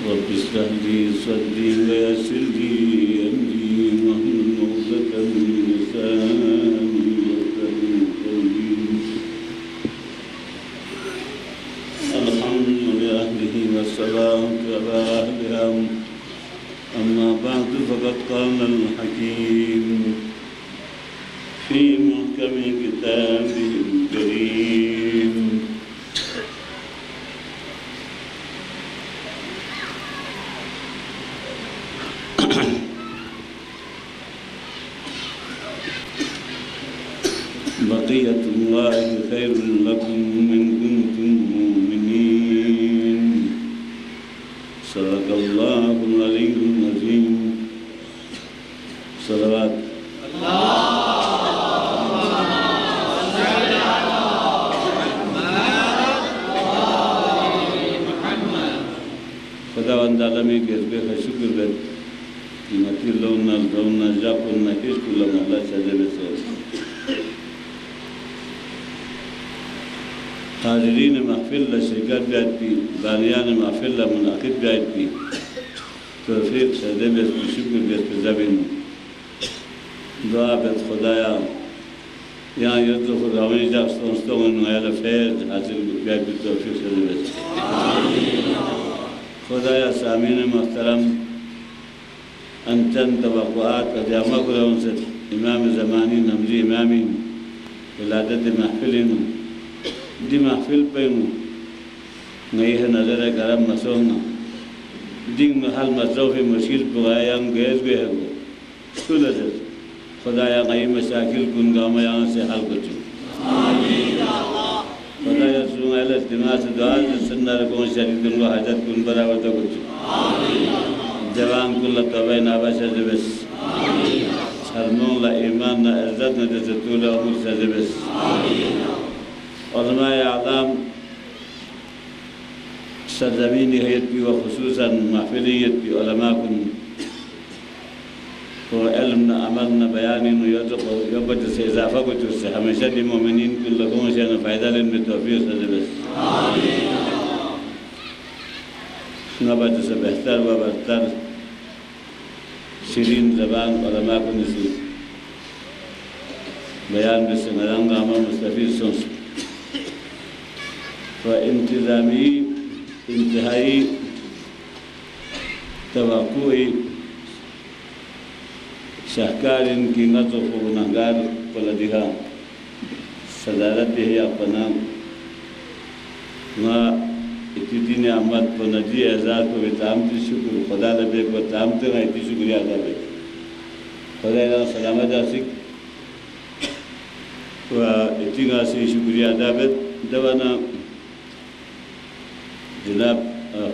رب اشرح لي صدري ويسر لي أمري واحلل عقدة من لساني يفقهوا قولي. الحمد لأهله والصلاة على أهلها. أما بعد فقد قال الحكيم في محكم كتابه الكريم: بقية الله خير لكم إن كنتم مؤمنين. صدق الله العلي العظيم. صلوات خداوند عالمی گربه شکر بد قیمتی لون جاپون نکش کلام الله شده بسر. حاضرین محفل لشرکت بیاید بی، بانیان محفل لمنعقد بیاید بی، توفیق شده بس شکر بس بزبین دعا بس خدایا یہاں یرد خداوند جاستون نویل فیض حاصل بیاید بی توفیق شده بس. خدایا سامعین محترم انچند توقعات و جامع قرآن سے امام زمانی نمزی امامی ولادت محفلین دی محفل پیمو نئیه نظر کرم مسونا دین محل مصروف مشکل پغایان گیز گئے گو سکول سے خدایا نئی مشاکل کن گام یہاں سے حل کچھ خدایا سنو اہل اجتماع سے دعا سننا رکھوں شریف کن و حجت کن برابر تو کچھ جوان کن لطوبہ نابا شجبس شرمون لا ایمان نا عزت نا جیسے طول عمر شجبس. علماء اعظام سرزمینی حیث بھی و خصوصاً محفلیت بھی علماء کن و علم نا عمل نا بیانی نا یوبت سے اضافہ کو چوز سے ہمیشہ دی مومنین کن لگوں سے نا فائدہ لین میں توفیق سے بس نبت سے بہتر و برتر شیرین زبان علماء کو نصیب بیان بس نرانگا عمل مستفید سنس و انتظامی انتہائی توقعی شاہکار ان کی نظر و گناہگار پلدیہا صدارت ہے اپنا ما اتیدی نعمت و نجی اعزاز و اتامتی شکر خدا لبے و اتامتی غیتی شکریہ ادا بے خدا اللہ سلامت جاسک و اتیگا سے شکریہ ادا بے دوانا جناب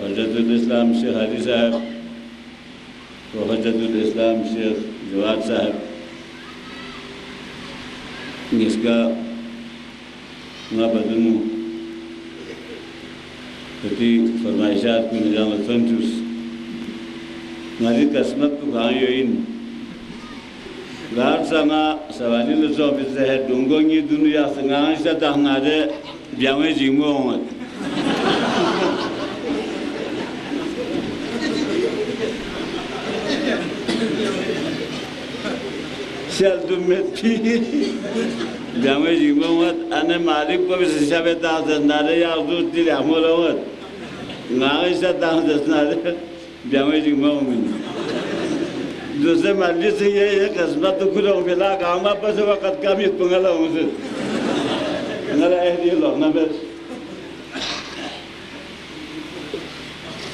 حضرت الاسلام شیخ علی صاحب و حضرت الاسلام شیخ جواد صاحب جس کا ما بدنو کتی فرمائشات کو نظام الفنجوس مالی قسمت کو کھائیو ان گار سانا سوالی لسو بسے ہے دنگونگی دنیا سنگان شا تحنادے بیاویں جیمو ہوں شال دمت کی بیاویں جیمو ہوں انے مالک کو بھی شبہ تحضرنارے یا حضور دل عمول ہوں ناغشہ تحضرنارے بیاویں جیمو ہوں دوسرے مجلس سے یہ قسمت کھلا ہوں بلا کاما پس وقت کامیت پنگلا ہوں سے انگلا اہدی اللہ نبیس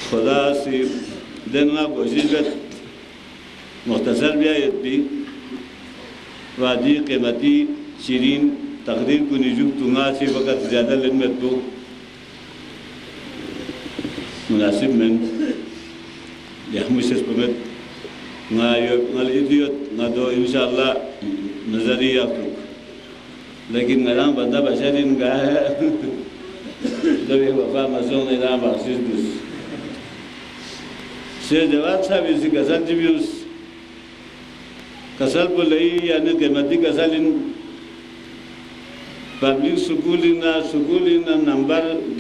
خدا سی دنگا کوشش بت مختصر بیایت بھی وادی قیمتی شیرین تقریر کو نجوب تنگا سی وقت زیادہ لنمت کو مناسب من یحموشش پمت نالیدیوت ندو انشاءاللہ نظری یافتوک لیکن نرام بندہ بشرین گاہ ہے دوی وفا مسئول نرام بخشش بس شیخ جواد صاحب اسی قسل جی بھی اس قسل کو لئی یعنی قیمتی قسل ان پبلک سکولی نا نمبر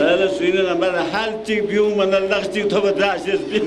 هذا سوينا نمبر حال تيك بيوم من الله تيك تبى تعيش بين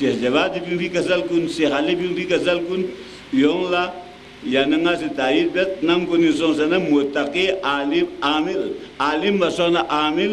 شهجواد بيوم كسل كون سهالي بيوم كسل كون يوم لا يانعا ستاير بس نام كوني سون سنة متقي عالم مسونا عامل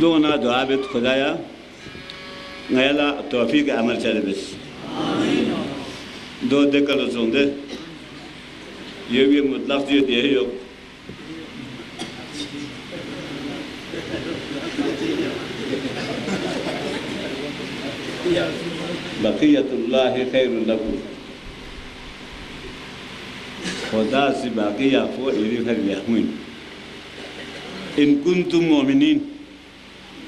دونا دعاء بيت خدايا نيلا توفيق عمل شربس دو دكالو سونده يوي مطلق ديو ديو بقية الله خير لكم خدا سي بقية فو إلي فريحمين إن كنتم مؤمنين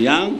yang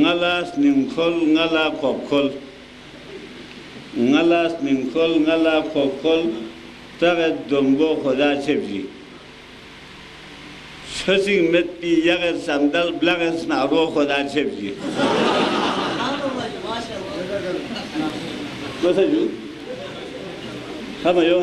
ngalas ningkol ngala kokol ngalas ningkol ngala kokol tagat dombo khoda chebji Sözün metbi yağı sandal blağız naro khoda chebji Nasıl ju? Kama yo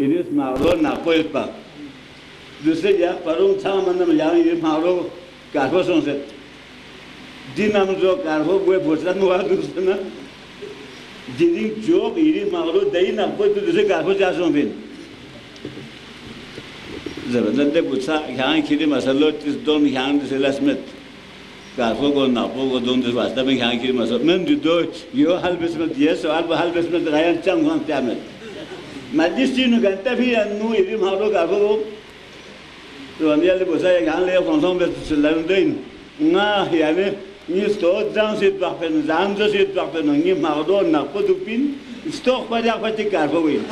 Iris Maro Napoilpa. You say, yeah, Parum Taman and Yang Maro, Carposon said. Dinamzo Carpo, where was that Muadusana? Didn't joke, Iris Maro, they not put to the Carpo Jasonvin. The Busa, Yang Kidim as a lot is done behind the last met. Carpo go Napo, don't do was having Yang Kidim as a man to do your halbesment, yes, or Alba halbesment, Ryan Chang one damage. Magistino can tell me and know him how to go. So, on the other side, I can't live from some best to London. Nah, here, you store down it weapon, Zanders it weapon, and give Maradona, put to pin, stock by the aquatic cargo. Yes,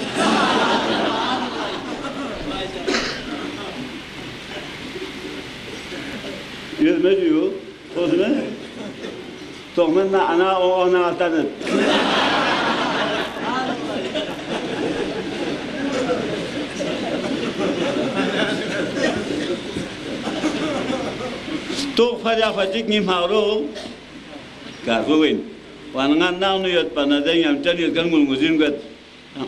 met you, Osman? Toman Anna or Anna. Tok faja fajik ni maro karbuin wanangan nau ni yat panadeng yang cari kan ngulnguzin kat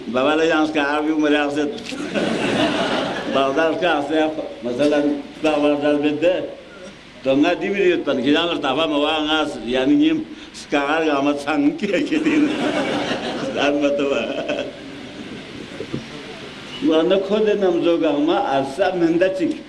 bawa yang sekarang aku merasa bawa sekarang masalah bawa beda tengah di video pan kita ngertawa mau ngas yang ni sekarang amat sangki gitu dan betul wana kode namzo gama asa mendacik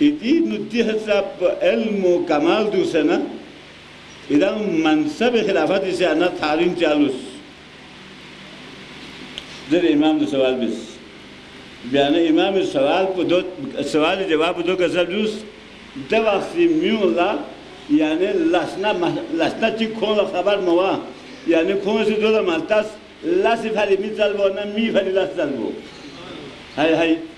Ini nudiah sab ilmu kamal tu sana, idam mansab khilafat isi anak tharin jalus. Jadi imam tu soal bis, biarna imam soal pudot soal jawab pudot kasar jus, dewasi miula, yani lasna cik kong la khabar mawa, yani kong si dola maltas lasif hari misalbo na mi hari las salbo, hai.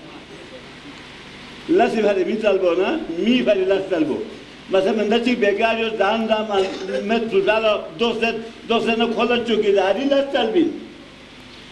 Lasi hari misal bona, mi hari las salbo. Masa mendaci begario dan met sudala dosen no khola chukidari las salbin.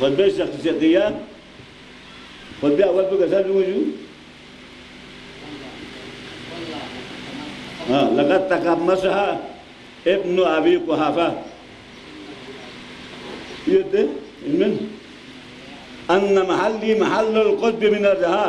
خطبه شخصیتیه خطبه اول تو کسر بگوشو لقد تقمصها ابن ابي قحافه يده من ان محلي محل القطب من الرها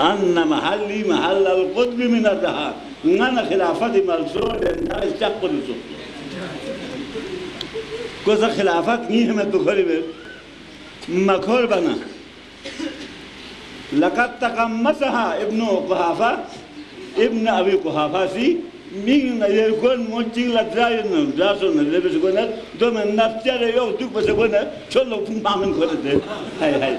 أن محلي محل القطب من الرها أنا خلافتي ملزوم الناس تقبل الزوج كذا خلافات نيهم الدخول مكور بنا لقد تقمصها ابن قحافة ابن أبي قحافة سي من يكون موجين لدراين جاسون اللي بيسكونه دوم النفس جرى يو دوك بيسكونه شلون ما من كده هاي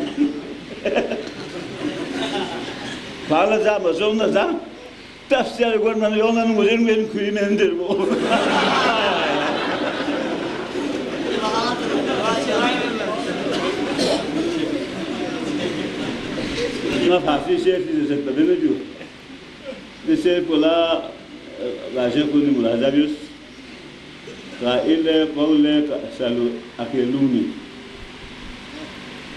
فعلا زا مزوم نزا تفسير يقول من يوم أنا مدير من كل من دربو ما فاسي شيء في زمان بينجو بيصير بلا راجع كوني ملاذ قائل قول سالو أكلوني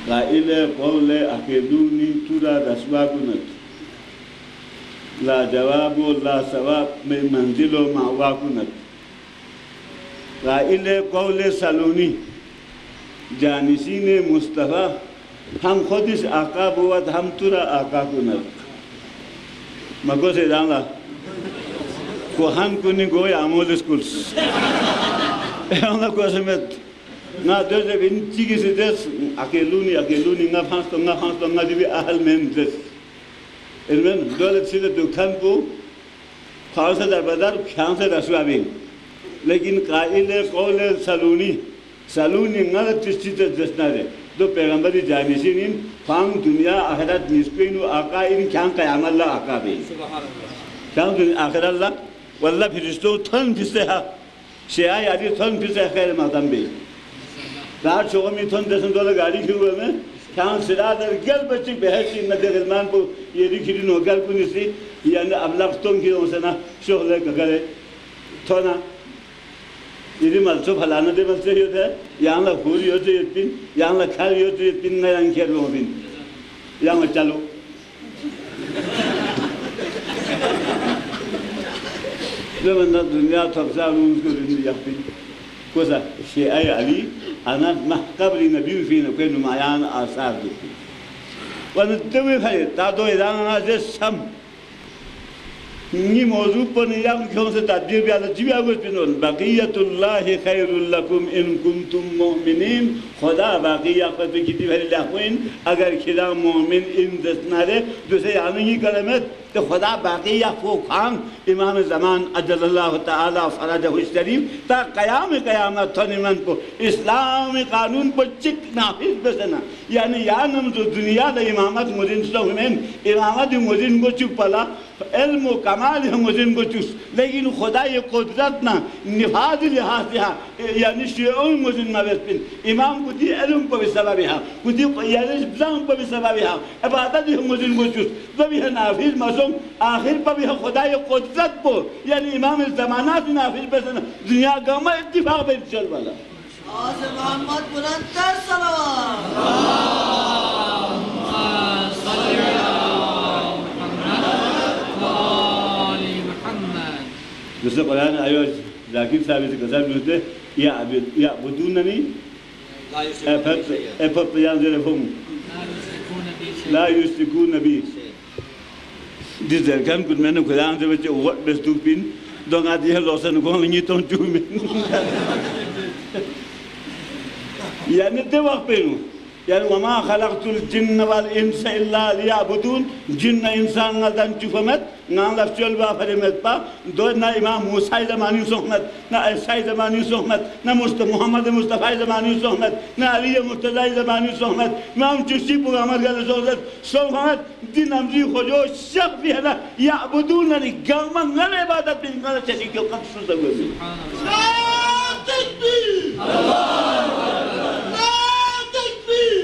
قائل قول أكلوني ترى دسواكونت لا جواب لا ثواب من منزله مع واكونت قائل قول سالوني جانسين مصطفى هم خودش آقا بود هم ترى آقا کند مگو سے دانلا کوهان کنی گوی آمول اسکولس انا کوسمت نا درد بین چیزی سے دس اکیلونی نا فانستو نا دیوی اهل من دس المن دولت سیده دکان کو خالص در بدر خیام سے رسوا بین لیکن قائل قول سالونی نا تشتیت دس ناره دو پیغمبری جانشینین فام دنیا آخرت نسبینو آقا این کان قیام الله آقا بی کان دنیا آخرت الله والله فرشتو تن فرشته ها شیعه یادی تن فرشته خیر مقدم بی دار چومی تن دستن دوله گاڑی کیوه میں کان سرا در گل بچی بهشتی ندگلمان کو یری کلی نوگل کو نسی یعنی ابلاغتون کی اونسنا شغل کگره تونا یری مالچو فلانه ده مالچو یوده یانلا خوری یوده یتپین یانلا کار یوده یتپین نه یان کر بودین یان چالو زمان دنیا تفسیر روز کو دنیا یافین کوزا شیعه علی انا محقبری نبی فینا کوئی نمایان آثار دیتی وندوی خیلی تا دو ایران آزش سم نی موضوع پر نیام کیوں سے تدبیر بھی اللہ جیوی آگوش پینون بقیت اللہ خیر لکم ان کنتم مؤمنین خدا باقی آخوت کی دیواری لحوین اگر کلا مؤمن ان دستناره دوسرے یعنی کلمت تو خدا باقی آخو خان امام زمان عجل اللہ تعالی فرجہ الشریف تا قیام قیامت تھنی من کو اسلام قانون پر چک نافذ بسنا یعنی یانم جو دنیا دا امامت مدین سلومین امامت مدین کو چپ پلا علم و کمال ہم مدین کو چوس لیکن خدای قدرت نا نفاذ لحاظ ہا یعنی شیعون مدین مبسپن امام کو دی علم کو بسبب ہا کو دی یعنی بزام کو بسبب ہا عبادت ہم مدین کو چوس تو بھی نافذ مسوم آخر پر بھی خدای قدرت کو یعنی امام زمانات نافذ بسنا دنیا گاما اتفاق بین چل والا آز محمد بلندتر صلوات دوسرے قرآن آیو ذاکر صاحب سے قصر بلوتے یعبدوننی ایپر پیان زیر فهم لا یشرکون بی دیز درکن کن میں نے قرآن سے بچے وقت بستوک پین دونگ آتی ہے لوسن کون لنگی تون چو من یعنی دے وقت پینو يعني وما خلقت الجن والإنس إلا ليعبدون جن إنسان غدان شوفمت نعم لفشل بافرمت با دو نا إمام موسى زماني سومت نا عيسى زماني سومت نا محمد مصطفى زماني سومت نا علي مرتضى زماني سومت إمام چشتی پیغمبر گل سومت دین امری خجو شق بھی ہے نا يعبدونني گرما غل عبادت بین غل چشی کیوں کم سوزا گوزی اللہ تکبیر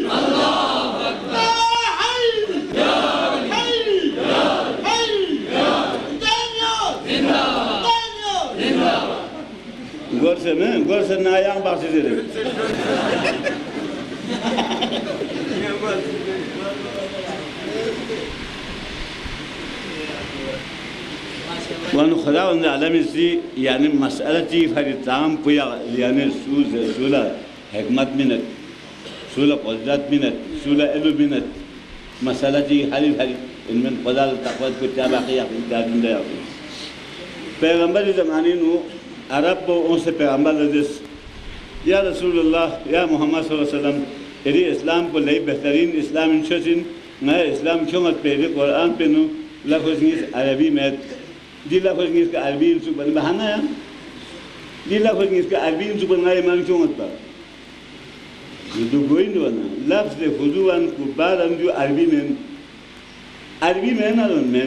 الله أكبر يا حي يا حي يا حي يا دانيو دانيو غورسن نايان باسي دي وان خدا ان عالم سي يعني مسألة فريتام بيا يعني سولا حكمت منت سولا قدرت منت سولا علم منت مسألة جي حالي إن من قدر تقوى كتابة قيام دارين ده پیغمبر زمانی نو عرب و ان سے پیغمبر لدس یا رسول اللہ یا محمد صلی اللہ علیہ وسلم اری اسلام کو لئی بہترین اسلام انشوشن نئے اسلام چونت پہلے قرآن پہ نو لفظ نیس عربی میں دی لفظ نیس کا عربی انسو بن بہانا یا دی لفظ نیس کا عربی انسو بن نئے مان چونت پا دو گوئن دونا لفظ خضوان کبارن جو عربی میں نا دون میں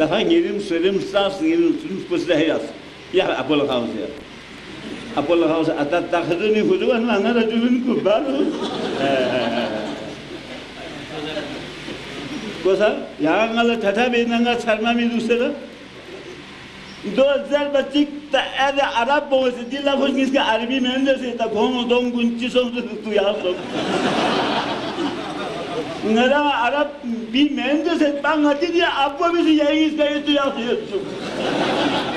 tapi ngirim sas ngirim terus dahiyas ya Apollo House atat takhduni huduan lana rajulun kubaru kosa yang ngala thata benanga sarma mi dusera 2025 ta ada arab boz dilla khosh niska arabi mende se ta ghom dom gunchi so tu ya so ngara arab bi mende se bangati dia apa bisi yais ka itu ya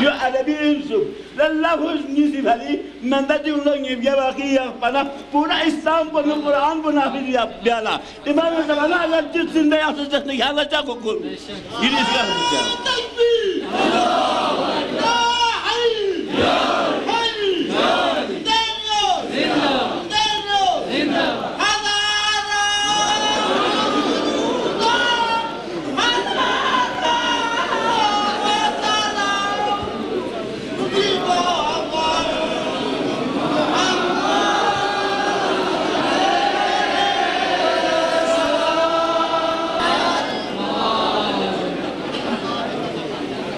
yo arabi insu lalla khosh nisi bhali manda ji ulo ngiya baki ya pana pura islam pura quran pura ya biala imam zamana allah jisinda ya so just ya la cha ko ini sekarang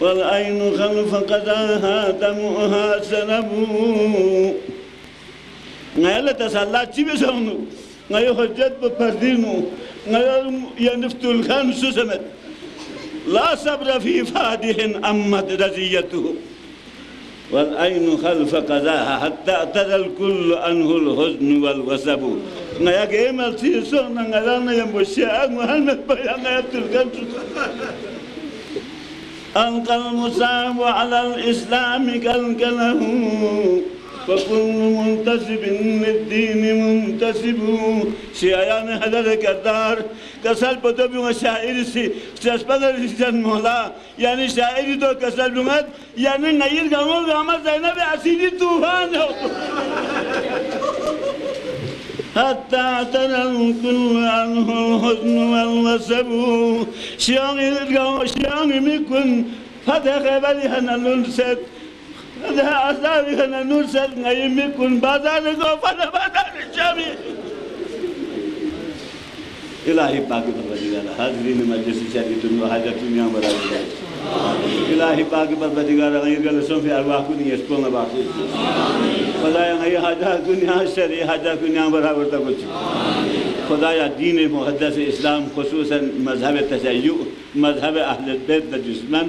والعين خلف قداها دمعها سنبو ngayla tasalla chibesonu ngay hujjat bapardinu ngay yaniftul khan susamat la sabra fi fadihin ammat raziyatuhu والعين خلف قداها حتى اعتدى الكل عنه الحزن والوسب ngaya gemal sisona ngala yamboshia ngwana bayangatul khan ألقى المصاب على الإسلام كالكله فكل منتسب للدين منتسب شيئان هذا الكردار كسل بدو شاعر سي سبحان الإنسان مولا يعني شاعر تو كسل بمد يعني نيل غمو غما زينب أسيدي طوفان حتى ترى الكل عنه الحزن والوسب شيئان ميكون فتح بالها ننسد فتح أسابها ننسد ميكون بازارك وفتح بازار الشامي إلهي باقي بالبديغار حاضرين مجلس شريطون وحاجتون يا مرابطة إلهي باقي بالبديغار غير قلسون في أرواحكم يسكون باقي خدایا غیر حاجات دنیا شرعی حاجات دنیا برابر تکوچ خدایا دین مقدس اسلام خصوصا مذهب تشیع مذهب اهل بیت و جسمن